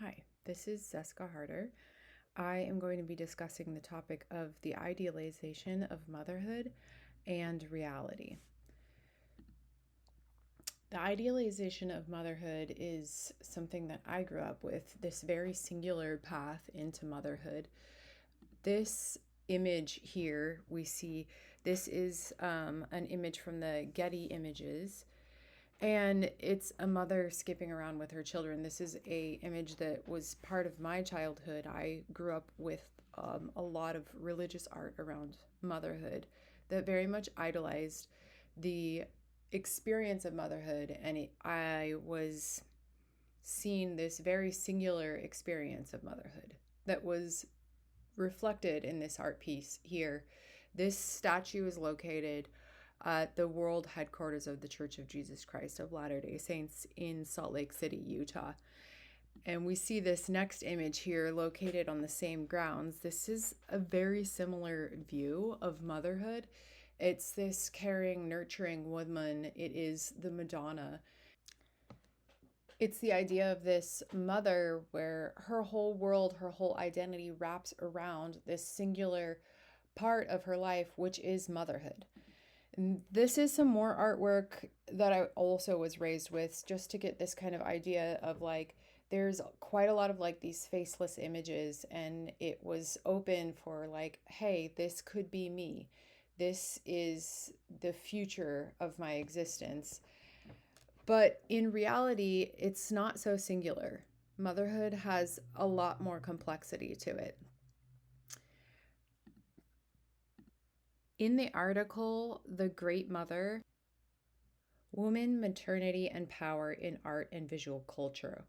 Hi, this is Zesska Harder. I am going to be discussing the topic of the idealization of motherhood and reality. The idealization of motherhood is something that I grew up with, this very singular path into motherhood. This image here we see, this is an image from the Getty Images. And it's a mother skipping around with her children. This is a image that was part of my childhood. I grew up with a lot of religious art around motherhood that very much idolized the experience of motherhood. And I was seeing this very singular experience of motherhood that was reflected in this art piece here. This statue is located at the world headquarters of the Church of Jesus Christ of Latter-day Saints in Salt Lake City, Utah. And we see this next image here located on the same grounds. This is a very similar view of motherhood. It's this caring, nurturing woman. It is the Madonna. It's the idea of this mother where her whole world, her whole identity wraps around this singular part of her life, which is motherhood. And this is some more artwork that I also was raised with, just to get this kind of idea of like, there's quite a lot of like these faceless images, and it was open for like, hey, this could be me. This is the future of my existence. But in reality, it's not so singular. Motherhood has a lot more complexity to it. In the article, The Great Mother, Woman, Maternity, and Power in Art and Visual Culture,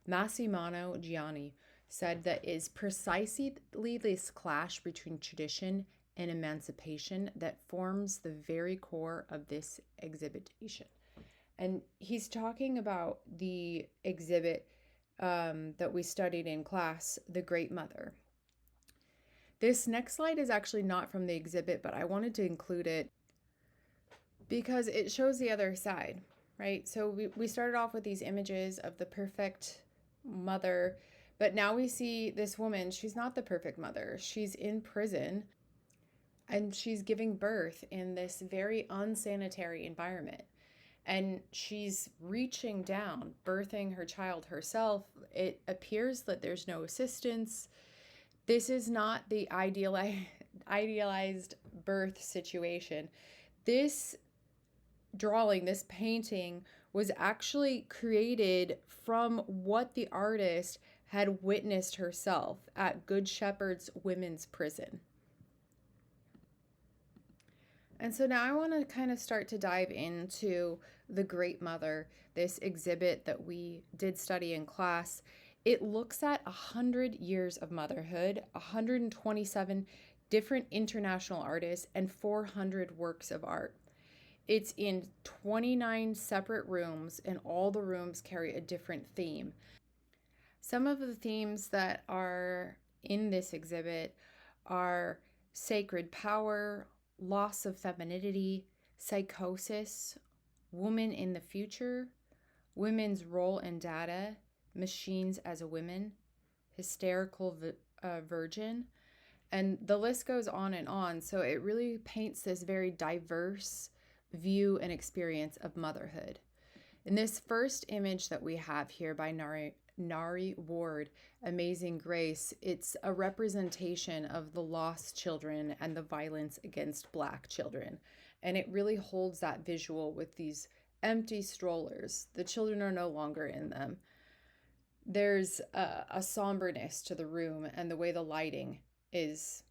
Massimiliano Gianni said that it is precisely this clash between tradition and emancipation that forms the very core of this exhibition. And he's talking about the exhibit that we studied in class, The Great Mother. This next slide is actually not from the exhibit, but I wanted to include it because it shows the other side, right? So we started off with these images of the perfect mother, but now we see this woman. She's not the perfect mother. She's in prison and she's giving birth in this very unsanitary environment. And she's reaching down, birthing her child herself. It appears that there's no assistance. This is not the idealized birth situation. This drawing, this painting, was actually created from what the artist had witnessed herself at Good Shepherd's Women's Prison. And so now I want to kind of start to dive into The Great Mother, this exhibit that we did study in class. It looks at 100 years of motherhood, 127 different international artists, and 400 works of art. It's in 29 separate rooms, and all the rooms carry a different theme. Some of the themes that are in this exhibit are sacred power, loss of femininity, psychosis, woman in the future, women's role in data, machines as a woman, hysterical virgin, and the list goes on and on. So it really paints this very diverse view and experience of motherhood. In this first image that we have here by Nari Ward, Amazing Grace, it's a representation of the lost children and the violence against Black children. And it really holds that visual with these empty strollers. The children are no longer in them. There's a somberness to the room and the way the lighting is,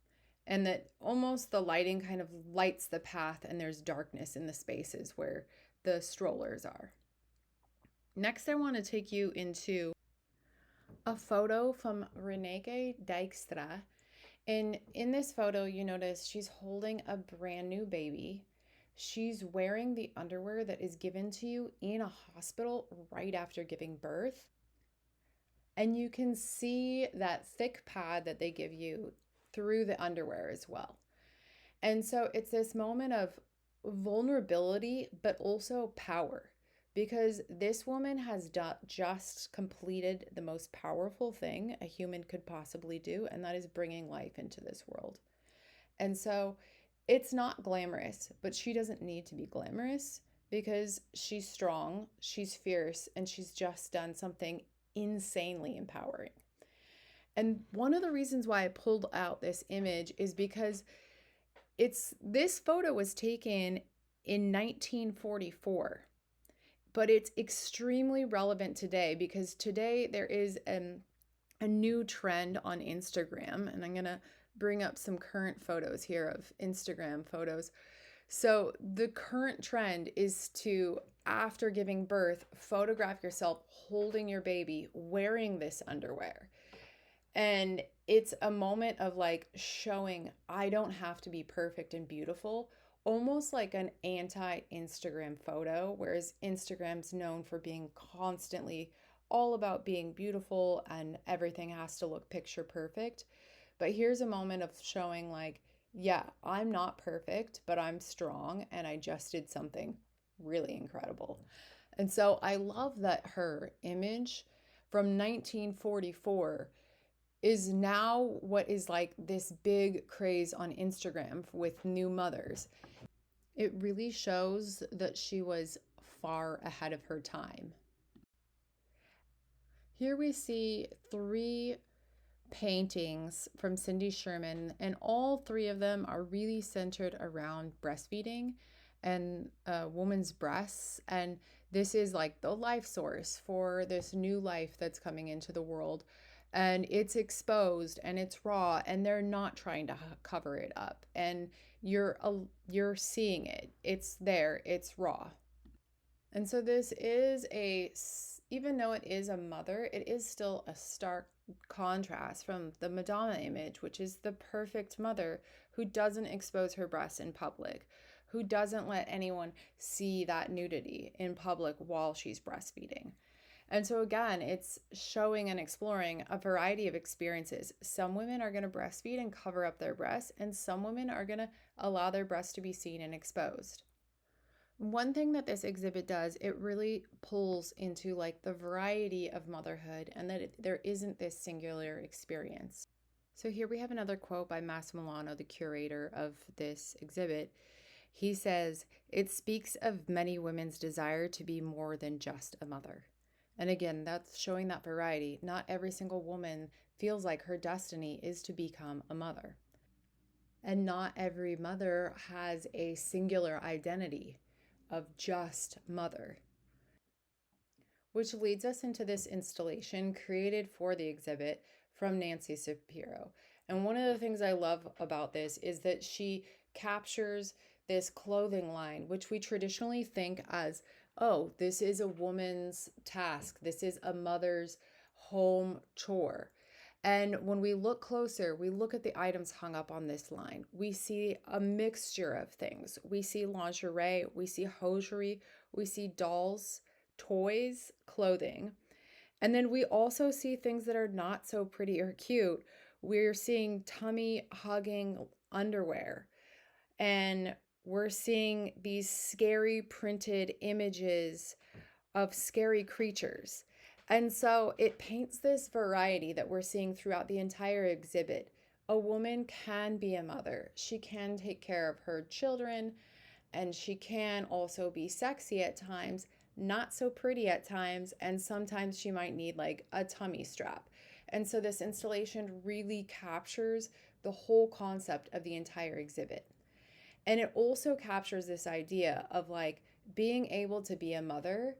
and that almost the lighting kind of lights the path, and there's darkness in the spaces where the strollers are. Next, I want to take you into a photo from Reneke Dijkstra. And in this photo, you notice she's holding a brand new baby. She's wearing the underwear that is given to you in a hospital right after giving birth. And you can see that thick pad that they give you through the underwear as well. And so it's this moment of vulnerability, but also power, because this woman has just completed the most powerful thing a human could possibly do, and that is bringing life into this world. And so it's not glamorous, but she doesn't need to be glamorous because she's strong, she's fierce, and she's just done something insanely empowering. And one of the reasons why I pulled out this image is because this photo was taken in 1944, but it's extremely relevant today because today there is a new trend on Instagram, and I'm going to bring up some current photos here of Instagram photos. So the current trend is to, after giving birth, photograph yourself holding your baby wearing this underwear. And it's a moment of like showing I don't have to be perfect and beautiful, almost like an anti-Instagram photo, whereas Instagram's known for being constantly all about being beautiful and everything has to look picture perfect. But here's a moment of showing like, yeah, I'm not perfect, but I'm strong and I just did something really incredible. And so I love that her image from 1944 is now what is like this big craze on Instagram with new mothers. It really shows that she was far ahead of her time. Here we see 3 paintings from Cindy Sherman, and all 3 of them are really centered around breastfeeding and a woman's breasts. And this is like the life source for this new life that's coming into the world. And it's exposed and it's raw, and they're not trying to cover it up. And you're seeing it. It's there. It's raw. And so this is even though it is a mother, it is still a stark contrast from the Madonna image, which is the perfect mother who doesn't expose her breasts in public, who doesn't let anyone see that nudity in public while she's breastfeeding. And so again, it's showing and exploring a variety of experiences. Some women are going to breastfeed and cover up their breasts, and some women are going to allow their breasts to be seen and exposed. One thing that this exhibit does, it really pulls into like the variety of motherhood, and that there isn't this singular experience. So here we have another quote by Massimo Milano, the curator of this exhibit. He says, "It speaks of many women's desire to be more than just a mother." And again, that's showing that variety. Not every single woman feels like her destiny is to become a mother. And not every mother has a singular identity of just mother. Which leads us into this installation created for the exhibit from Nancy Shapiro. And one of the things I love about this is that she captures this clothing line, which we traditionally think as, oh, this is a woman's task. This is a mother's home chore. And when we look closer, we look at the items hung up on this line. We see a mixture of things. We see lingerie, we see hosiery, we see dolls, toys, clothing. And then we also see things that are not so pretty or cute. We're seeing tummy hugging underwear. And we're seeing these scary printed images of scary creatures. And so it paints this variety that we're seeing throughout the entire exhibit. A woman can be a mother. She can take care of her children, and she can also be sexy at times, not so pretty at times, and sometimes she might need like a tummy strap. And so this installation really captures the whole concept of the entire exhibit. And it also captures this idea of like being able to be a mother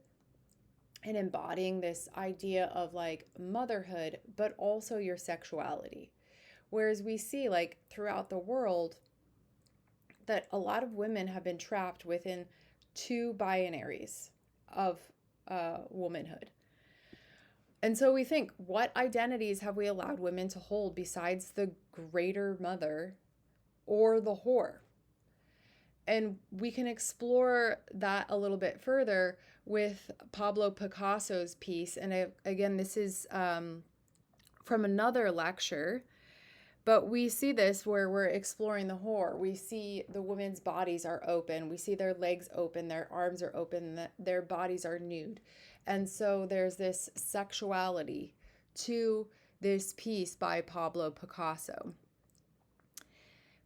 and embodying this idea of like motherhood, but also your sexuality. Whereas we see like throughout the world that a lot of women have been trapped within 2 binaries of womanhood. And so we think, what identities have we allowed women to hold besides the greater mother or the whore? And we can explore that a little bit further with Pablo Picasso's piece. And again, this is from another lecture, But we see this where we're exploring the horror. We see the women's bodies are open. We see their legs open, their arms are open, their bodies are nude. And so there's this sexuality to this piece by Pablo Picasso.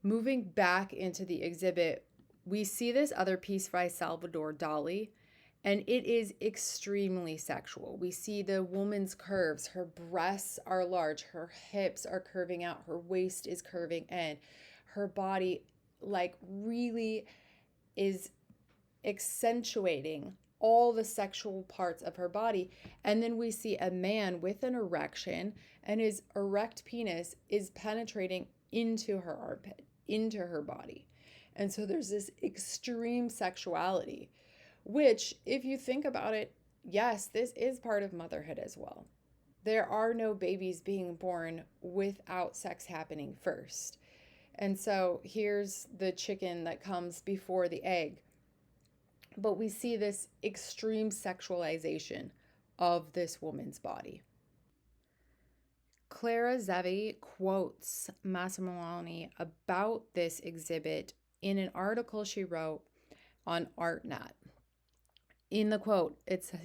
Moving back into the exhibit, we see this other piece by Salvador Dali, and it is extremely sexual. We see the woman's curves. Her breasts are large, her hips are curving out, her waist is curving in. Her body, like, really is accentuating all the sexual parts of her body. And then we see a man with an erection, and his erect penis is penetrating into her armpit, into her body. And so there's this extreme sexuality, which, if you think about it, yes, this is part of motherhood as well. There are no babies being born without sex happening first. And so here's the chicken that comes before the egg. But we see this extreme sexualization of this woman's body. Clara Zevi quotes Massimiliani about this exhibit in an article she wrote on ArtNet. In the quote,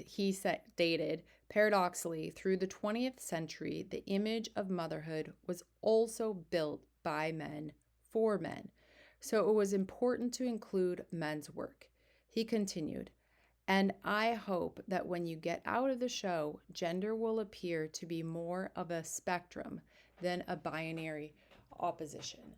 he stated, paradoxically, through the 20th century, the image of motherhood was also built by men for men. So it was important to include men's work. He continued, and I hope that when you get out of the show, gender will appear to be more of a spectrum than a binary opposition.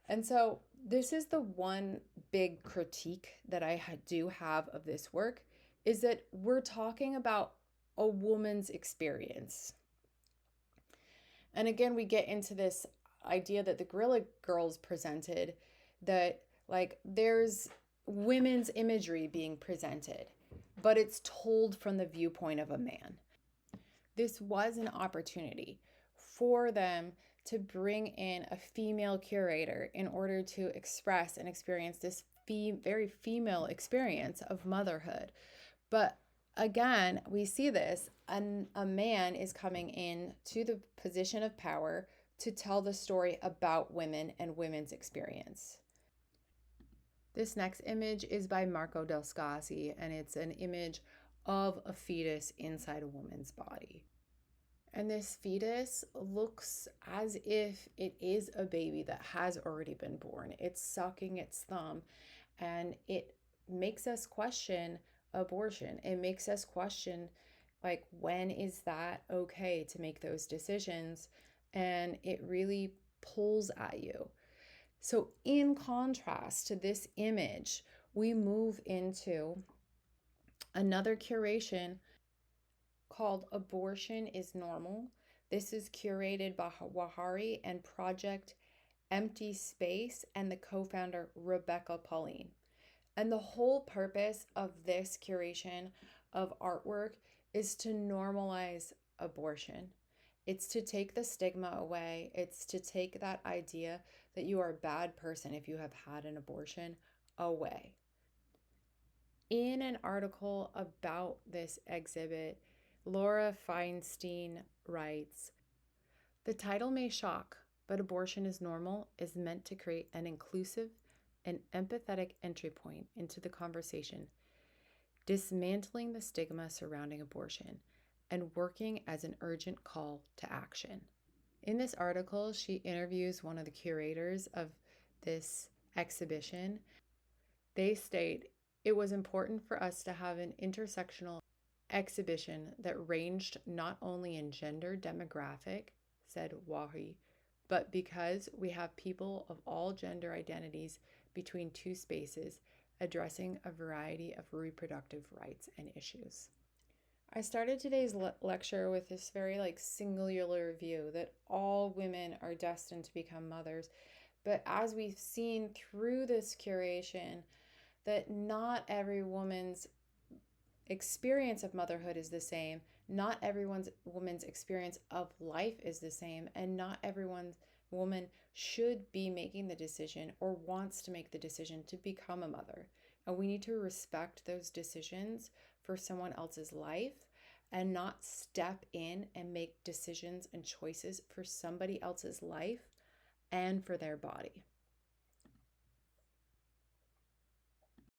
And so this is the one big critique that I do have of this work, is that we're talking about a woman's experience. And again, we get into this idea that the Guerrilla Girls presented, that like there's women's imagery being presented, but it's told from the viewpoint of a man. This was an opportunity for them to bring in a female curator in order to express and experience this very female experience of motherhood. But again, we see this, a man is coming in to the position of power to tell the story about women and women's experience. This next image is by Marco Del Scassi, and it's an image of a fetus inside a woman's body. And this fetus looks as if it is a baby that has already been born. It's sucking its thumb, and it makes us question abortion. It makes us question, like, when is that okay to make those decisions? And it really pulls at you. So in contrast to this image, we move into another curation called Abortion is Normal. This is curated by Wahari and Project Empty Space and the co-founder Rebecca Pauline. And the whole purpose of this curation of artwork is to normalize abortion. It's to take the stigma away. It's to take that idea that you are a bad person if you have had an abortion away. In an article about this exhibit, Laura Feinstein writes, the title may shock, but Abortion is Normal is meant to create an inclusive and empathetic entry point into the conversation, dismantling the stigma surrounding abortion and working as an urgent call to action. In this article, she interviews one of the curators of this exhibition. They state, it was important for us to have an intersectional exhibition that ranged not only in gender demographic, said Wahi, but because we have people of all gender identities between two spaces addressing a variety of reproductive rights and issues. I started today's lecture with this very singular view that all women are destined to become mothers. But as we've seen through this curation, that not every woman's experience of motherhood is the same. Not woman's experience of life is the same. And not woman should be making the decision or wants to make the decision to become a mother. And we need to respect those decisions for someone else's life and not step in and make decisions and choices for somebody else's life and for their body.